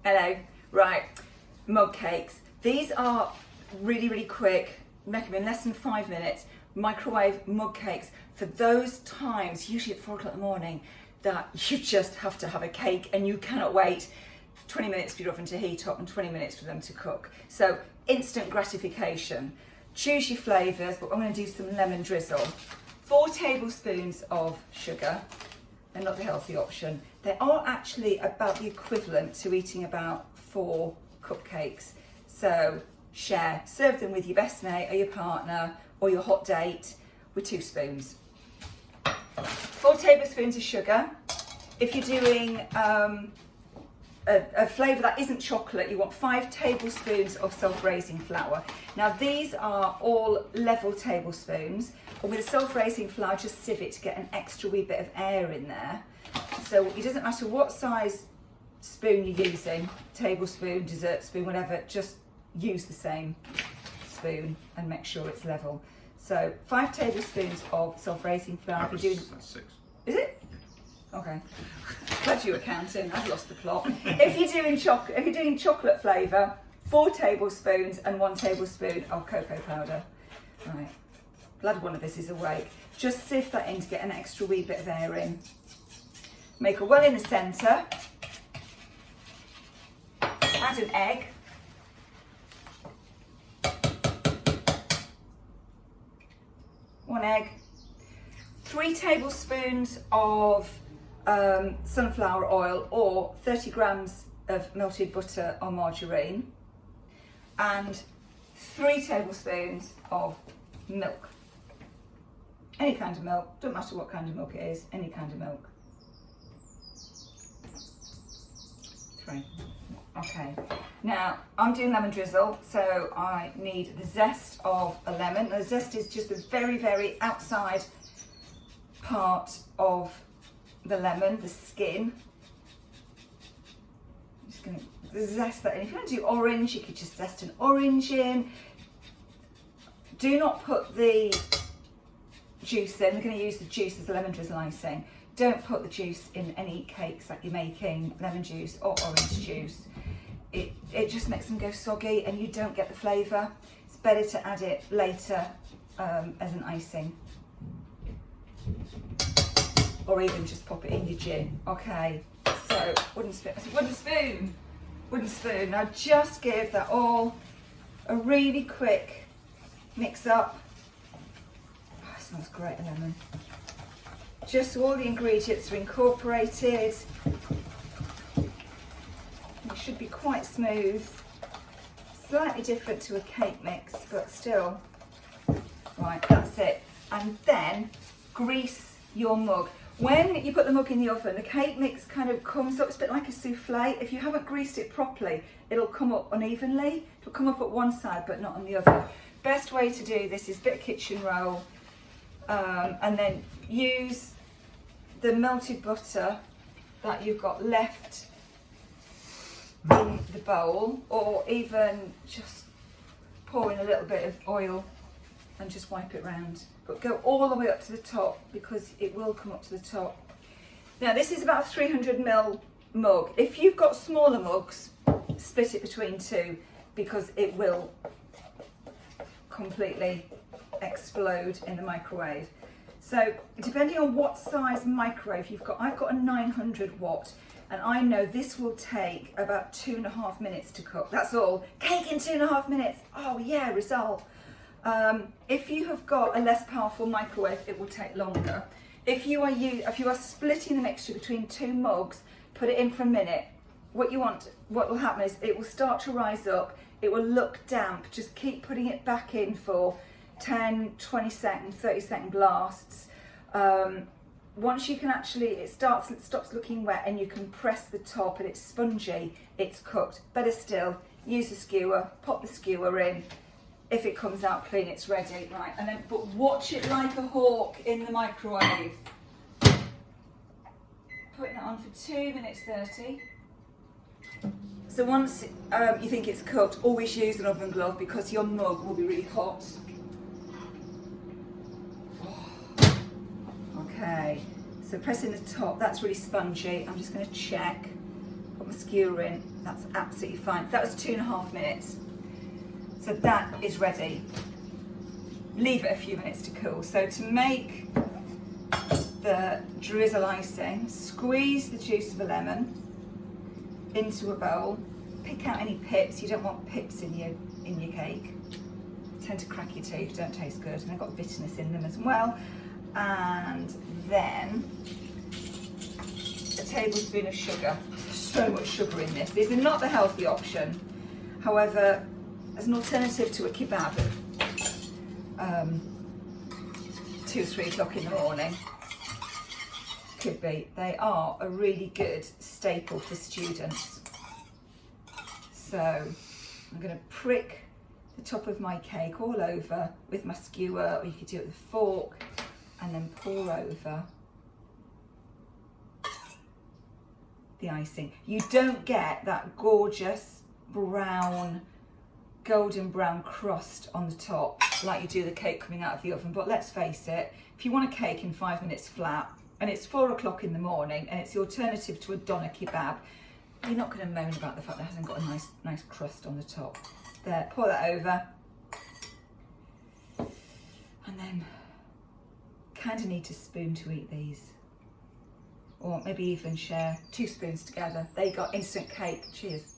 Hello. Right, mug cakes. These are really, really quick, make them in less than 5 minutes. Microwave mug cakes for those times, usually at 4 o'clock in the morning, that you just have to have a cake and you cannot wait 20 minutes for your oven to heat up and 20 minutes for them to cook. So instant gratification. Choose your flavours, but I'm going to do some lemon drizzle. 4 tablespoons of sugar. They're not the healthy option. They are actually about the equivalent to eating about 4 cupcakes. So share, serve them with your best mate or your partner or your hot date with 2 spoons. 4 tablespoons of sugar. If you're doing a flavour that isn't chocolate, you want 5 tablespoons of self-raising flour. Now these are all level tablespoons, but with a self-raising flour, just sieve it to get an extra wee bit of air in there. So it doesn't matter what size spoon you're using, tablespoon, dessert spoon, whatever, just use the same spoon and make sure it's level. So 5 tablespoons of self-raising flour. That's 6. Is it? Okay. Glad you were counting. I've lost the plot. If you're doing chocolate flavour, 4 tablespoons and 1 tablespoon of cocoa powder. Right. Glad one of us is awake. Just sieve that in to get an extra wee bit of air in. Make a well in the centre. Add an egg. One egg. 3 tablespoons of sunflower oil or 30 grams of melted butter or margarine, and 3 tablespoons of milk. Any kind of milk, don't matter what kind of milk it is, any kind of milk. 3. Okay, now I'm doing lemon drizzle, so I need the zest of a lemon. The zest is just the very, very outside part of the lemon, the skin. I'm just going to zest that in. If you want to do orange, you could just zest an orange in. Do not put the juice in. We're going to use the juice as a lemon drizzle icing. Don't put the juice in any cakes that you're making, lemon juice or orange juice. It just makes them go soggy and you don't get the flavour. It's better to add it later as an icing. Or even just pop it in your gin. Okay, so wooden spoon. Now just give that all a really quick mix up. Oh, it smells great, the lemon. Just so all the ingredients are incorporated. It should be quite smooth. Slightly different to a cake mix, but still. Right, that's it. And then grease your mug. When you put the mug in the oven, the cake mix kind of comes up, it's a bit like a souffle. If you haven't greased it properly, it'll come up unevenly. It'll come up at one side, but not on the other. Best way to do this is a bit of kitchen roll, and then use the melted butter that you've got left in the bowl, or even just pour in a little bit of oil and just wipe it round. But go all the way up to the top because it will come up to the top. Now this is about a 300ml mug. If you've got smaller mugs, split it between 2 because it will completely explode in the microwave. So depending on what size microwave you've got, I've got a 900 watt and I know this will take about 2.5 minutes to cook. That's all. Cake in 2.5 minutes. Oh yeah, result. If you have got a less powerful microwave, it will take longer. If you are splitting the mixture between 2 mugs, put it in for a minute. What will happen is it will start to rise up. It will look damp. Just keep putting it back in for 10, 20 second, 30 second blasts. Once you can it stops looking wet and you can press the top and it's spongy, it's cooked. Better still, use a skewer, pop the skewer in. If it comes out clean, it's ready, right? And then, but watch it like a hawk in the microwave. Putting that on for 2 minutes 30. So once you think it's cooked, always use an oven glove because your mug will be really hot. Okay, so pressing the top, that's really spongy. I'm just going to check. Put my skewer in, that's absolutely fine. That was 2.5 minutes. So that is ready. Leave it a few minutes to cool. So to make the drizzle icing, squeeze the juice of a lemon into a bowl. Pick out any pips. You don't want pips in your cake. Tend to crack your teeth, don't taste good, and they've got bitterness in them as well. And then a tablespoon of sugar. So much sugar in this. These are not the healthy option. However, as an alternative to a kebab at 2 or 3 o'clock in the morning, could be. They are a really good staple for students. So I'm going to prick the top of my cake all over with my skewer, or you could do it with a fork, and then pour over the icing. You don't get that gorgeous brown, golden brown crust on the top like you do the cake coming out of the oven. But let's face it, if you want a cake in 5 minutes flat, and it's 4 o'clock in the morning, and it's the alternative to a doner kebab, you're not going to moan about the fact that it hasn't got a nice crust on the top. There, pour that over. And then kind of need a spoon to eat these. Or maybe even share 2 spoons together. There you go, instant cake. Cheers.